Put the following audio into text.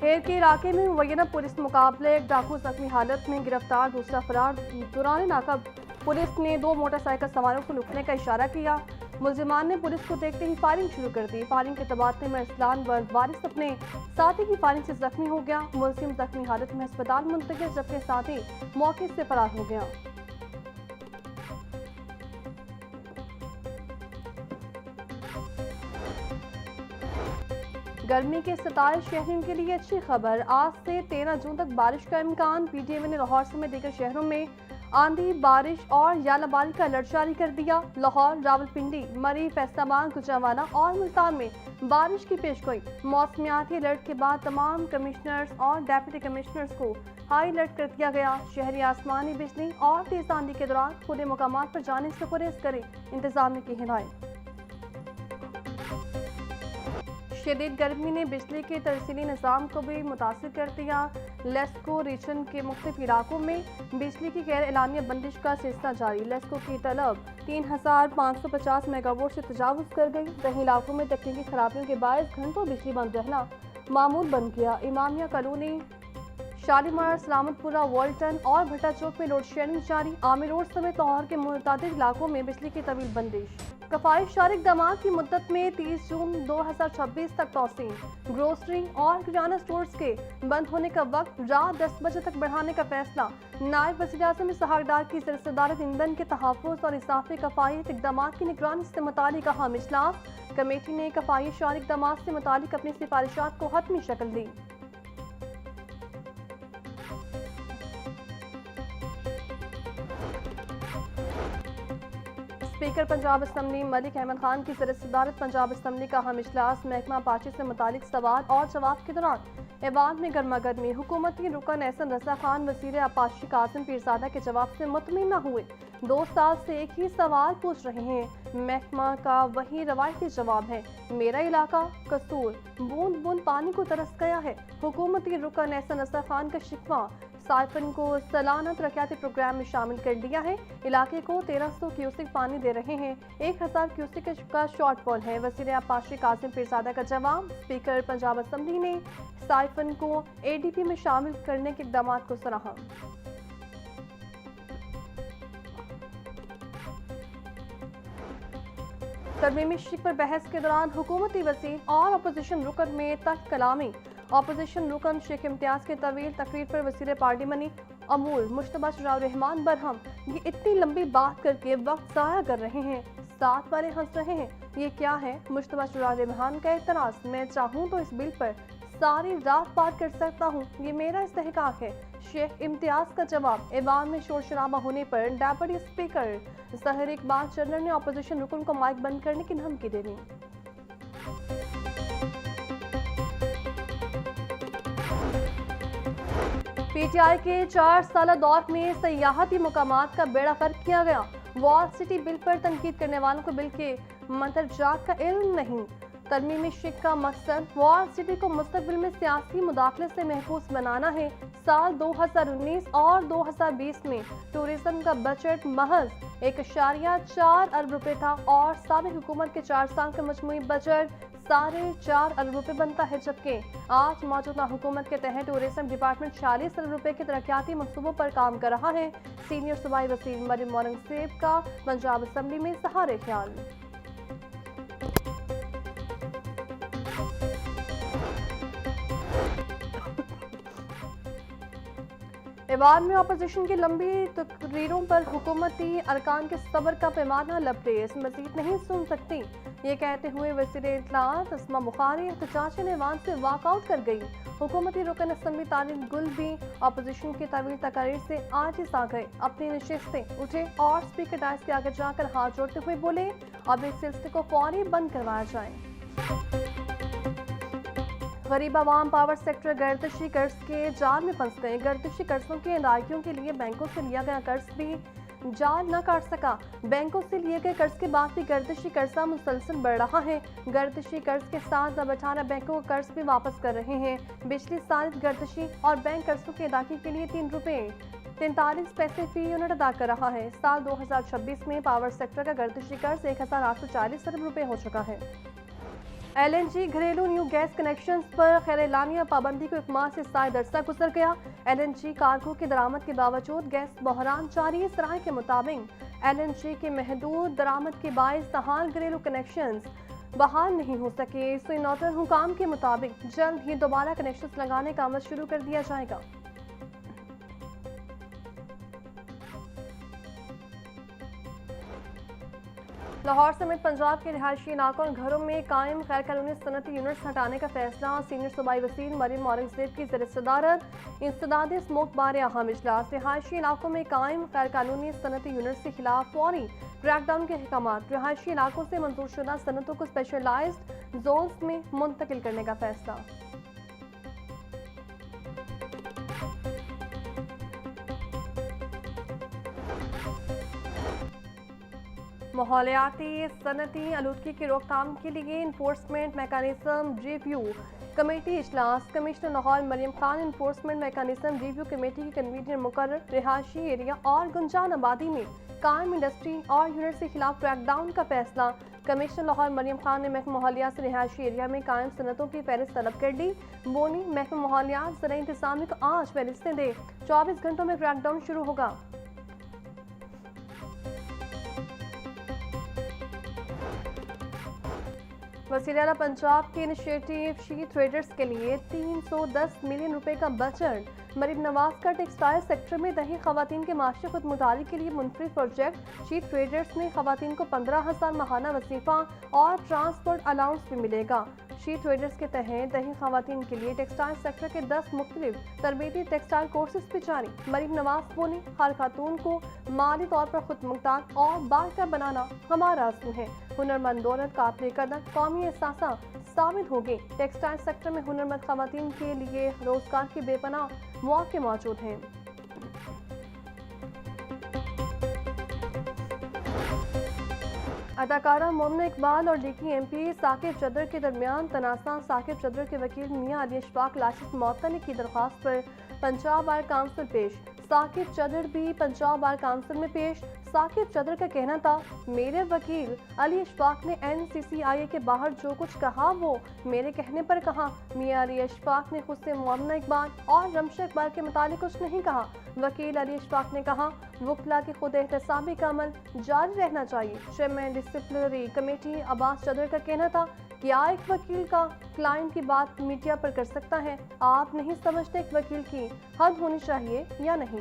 हेर के इलाके में मुबैना पुलिस मुकाबले एक डाकू जख्मी हालत में गिरफ्तार, दूसरा फरार। दौरान नाका पुलिस ने 2 मोटरसाइकिल सवारों को लुटने का इशारा किया। मुलजिमान ने पुलिस को देखते ही फायरिंग शुरू कर दी। फायरिंग के तबादले में अरसलान वारिस अपने साथी की फायरिंग से जख्मी हो गया। मुलजिम जख्मी हालत में अस्पताल मुंतकिल, जबकि साथी मौके से फरार हो गया। गर्मी के 27 शहरों के लिए अच्छी खबर। आज से 13 जून तक बारिश का इम्कान। पीटीआई ने लाहौर समेत दीगर शहरों में आंधी, बारिश और यालाबारी का अलर्ट जारी कर दिया। लाहौर, रावलपिंडी, मरी, फैसलाबाद, गुजरांवाला और मुल्तान में बारिश की पेशगोई। मौसमियाती अलर्ट के बाद तमाम कमिश्नर्स और डेप्यूटी कमिश्नर्स को हाई अलर्ट कर दिया गया। शहरी आसमानी बिजली और तेज आंधी के दौरान खुले मुकामात पर जाने से गुरेज करें, इंतजामिया की हिदायत। शदीद गर्मी ने बिजली के तरसीली निज़ाम को भी मुतासिर कर दिया। लेस्को रीजन के मुख्तलिफ इलाकों में बिजली की गैर एलानिया बंदिश का सिलसिला जारी। लेस्को की तलब 3550 मेगावाट से तजावुज़ कर गई। कई इलाकों में तकनीकी खराबियों के बायस घंटों बिजली बंद रहना मामूल बन गया। इमामिया कॉलोनी, शालीमार, सलामतपुरा, वॉल्टन और भट्टा चौक में लोड शेडिंग जारी। आमिर रोड समेत लाहौर के मुतअद्दिद इलाकों में बिजली की तवील बंदिश। कफायश जारी इक़दामात की मुद्दत में 30 जून 2026 तक तौसीन। ग्रोसरी और किराना स्टोर्स के बंद होने का वक्त रात 10 बजे तक बढ़ाने का फैसला। नायब वज़ीर-ए-आज़म इसहाक डार की सदारत ईंधन के तहफ़्फ़ुज़ और इज़ाफ़ी कफायत इक़दामात की निगरानी से मुतालिक अहम इजलास। कमेटी ने कफायश जारी इक़दामात से मुतालिक अपनी सिफारिशात को हतमी शक्ल दी। स्पीकर पंजाब असम्बली मलिक अहमद खान की सदारत पंजाब असम्बली का अहम इजलास। महकमा आपाशी से मुतालिक सवाल और जवाब के दौरान ऐवान में गर्मा गर्मी। हुकूमती रुकन एहसन रज़ा खान वज़ीर आपाशी कासिम पीरज़ादा के जवाब से मुतमिन न हुए। 2 साल से एक ही सवाल पूछ रहे हैं। महकमा का वही रवायती जवाब है, मेरा इलाका कसूर, बूंद बूंद पानी को तरस गया है। हुकूमती रुकन एहसन रज़ा खान का शिकवा, साइफन को सालाना तरक्याती प्रोग्राम में शामिल कर लिया है। इलाके को 1300 क्यूसिक पानी दे रहे हैं। 1000 क्यूसिक का शॉर्टफॉल है। वज़ीर आपाशी कासिम पीरज़ादा का जवाब। स्पीकर पंजाब असम्बली ने साइफन को एडीपी में शामिल करने के इक़दामात को सराहा। तरमीमी शिक पर बहस के दौरान हुकूमती वज़ीर और अपोजिशन रुकन में तख्त कलामी। अपोजिशन रुकन शेख इम्तियाज के तवील तकरीर पर वज़ीर पार्लिमानी अमूर मुश्तबा रहमान बरहम, ये इतनी लंबी बात करके वक्त ज़ाया कर रहे हैं। साथ वाले हंस रहे हैं, ये क्या है? मुश्तबा रहमान का एतराज़, मैं चाहूँ तो इस बिल पर सारी रात बात कर सकता हूँ, ये मेरा इस्तेहकाक है। शेख इम्तियाज का जवाब। ऐवान में शोर शराबा होने पर डेप्यूटी स्पीकर ज़हीर इकबाल चन्नर ने अपोजिशन रुकन को माइक बंद करने की धमकी दे दी। पीटीआई के 4 साला दौर में सयाहती मुकामात का बेड़ा गर्क किया गया। वॉल सिटी बिल पर तनकीद करने वालों को बिल के मंतरजात का इल्म नहीं। तरमीमी शिक का मकसद वॉल सिटी को मुस्तकबिल में सियासी मुदाखले से महफूज बनाना है। साल 2019 और 2020 में टूरिज्म का बजट महज 1.4 अरब रुपए था और साबिक हुकूमत के 4 साल का मजमूई बजट 4.5 अरब रुपए बनता है, जबकि आज मौजूदा हुकूमत के तहत टूरिज्म डिपार्टमेंट 46 अरब रुपए के तरक्याती मंसूबों पर काम कर रहा है। सीनियर सूबाई वज़ीर मरियम औरंगज़ेब का पंजाब असम्बली में सहारे ख्याल। ऐवान में अपोजिशन की लंबी तकरीरों पर हुकूमती अरकान के सब्र का पैमाना लबरेज, मजीद नहीं सुन सकती, ये कहते हुए वज़ीर इत्तलात अस्मा बुखारी एहतजाजी ऐवान से वॉकआउट कर गई। हुकूमती रुकन असम्बली तारिक गुल भी अपोजिशन की तवील तकारीर से आजिज़ आ गए। अपनी नशिस्त से उठे और स्पीकर डायस के आगे जाकर हाथ जोड़ते हुए बोले, अब इस सिलसिले को फौरी बंद करवाया जाए। गरीब आवाम पावर सेक्टर गर्दिशी कर्ज के जाल में फंस गए। गर्दिशी कर्जों के अदायगियों के लिए बैंकों से लिया गया कर्ज भी जाल न काट सका। बैंकों से लिए गए कर्ज के बाद भी गर्दिशी कर्जा मुसलसल बढ़ रहा है। गर्दिशी कर्ज के साथ अब 18 बैंकों का कर्ज भी वापस कर रहे हैं। पिछले साल गर्दिशी और बैंक कर्जों की अदायगी के लिए 3 रुपए 43 पैसे फी यूनिट अदा कर रहा है। साल 2026 में पावर सेक्टर का गर्दिशी कर्ज 1840 अरब रुपए हो चुका है। LNG घरेलू न्यू गैस कनेक्शंस पर खैर-ए-लानिया पाबंदी को 1 माह से साय दरसा गुजर गया। LNG कार्गो की दरामद के बावजूद गैस बहरान जारी। सराय के मुताबिक LNG के महदूद दरामद के बायस तहाल घरेलू कनेक्शंस बहाल नहीं हो सके। सुई नौतन हुकाम के मुताबिक जल्द ही दोबारा कनेक्शंस लगाने का अमल शुरू कर दिया जाएगा। लाहौर समेत पंजाब के रिहायशी इलाकों और घरों में कायम गैर कानूनी सनती यूनिट्स हटाने का फैसला। सीनियर सूबाई वज़ीर मरियम औरंगज़ेब की ज़ेर-ए-सदारत इंसदाद स्मोक बारे अहम इजलास। रिहायशी इलाकों में कायम गैर कानूनी सनती यूनिट्स के खिलाफ फौरी क्रैकडाउन के अहकाम। रिहायशी इलाकों से मंजूरशुदा सनतों को स्पेशलाइज्ड जोन्स में मुंतकिल करने का फैसला। माहौलियाती सनती आलूदगी की रोकथाम के लिए इन्फोर्समेंट मैकेनिज्म रिव्यू कमेटी इजलास। Commissioner Lahore Mariam Khan enforcement mechanism review committee की कन्वीनर मुकर्रर। रिहायशी एरिया और गुंजान आबादी में कायम इंडस्ट्री और यूनिट के खिलाफ क्रैकडाउन का फैसला। कमिश्नर लाहौर मरियम खान ने महकमा माहौलियात से रिहायशी एरिया में कायम सनतों की फहरिस्त तलब कर ली। बोनी महकमा माहौलियात ज़राई इंतज़ामिया को आज फहरिस्तें दे। 24 घंटों में क्रैकडाउन शुरू होगा। वज़ीर आला पंजाब के इनिशिएटिव शी ट्रेडर्स के लिए 310 मिलियन रुपए का बजट। मरीम नवाज का टेक्सटाइल सेक्टर में दही खवातीन के माशी खुदमुख्तारी के लिए मुनफरिद प्रोजेक्ट। शी ट्रेडर्स में खवातीन को 15,000 माहाना वजीफा और ट्रांसपोर्ट अलाउंस भी मिलेगा। शी ट्रेडर्स के तहत दही खवातीन के लिए टेक्सटाइल सेक्टर के 10 मुख्तलिफ तरबीती टेक्सटाइल कोर्सेज भी जारी। मरीम नवाज बोली, हर खातून को माली तौर पर खुदमुख्तार और बाकायदा बनाना हमारा अज़्म है। हुनरमंद औरत काबिल कदर कौमी एहसासा साबित होगी। टेक्सटाइल सेक्टर में हुनरमंद खवातीन के लिए रोजगार के बेपनाह मौके मौजूद हैं। अदाकारा मोमना इकबाल और डीकी MP साकिब चदर के दरमियान तनाज़ा। साकिब चदर के वकील मियां अली अशफाक लाशिस मौतनी की दरख्वास्त पर पंजाब बार काउंसिल पेश। साकिब चदर भी पंजाब बार काउंसिल में पेश। साकिब चदर का कहना था, मेरे वकील अली अशफाक ने NCCIA के बाहर जो कुछ कहा वो मेरे कहने पर कहा। मियां अली अशफाक ने खुद से मोमना इकबाल और रमशा इकबाल के मुतालिक कुछ नहीं कहा। वकील अली अशफाक ने कहा, वकला की खुद एहतसाबी का अमल जारी रहना चाहिए। चेयरमैन डिसिप्लिनरी कमेटी अब्बास चदर का कहना था, क्या एक वकील का क्लाइंट की बात मीडिया पर कर सकता है? आप नहीं समझते एक वकील की हद होनी चाहिए या नहीं?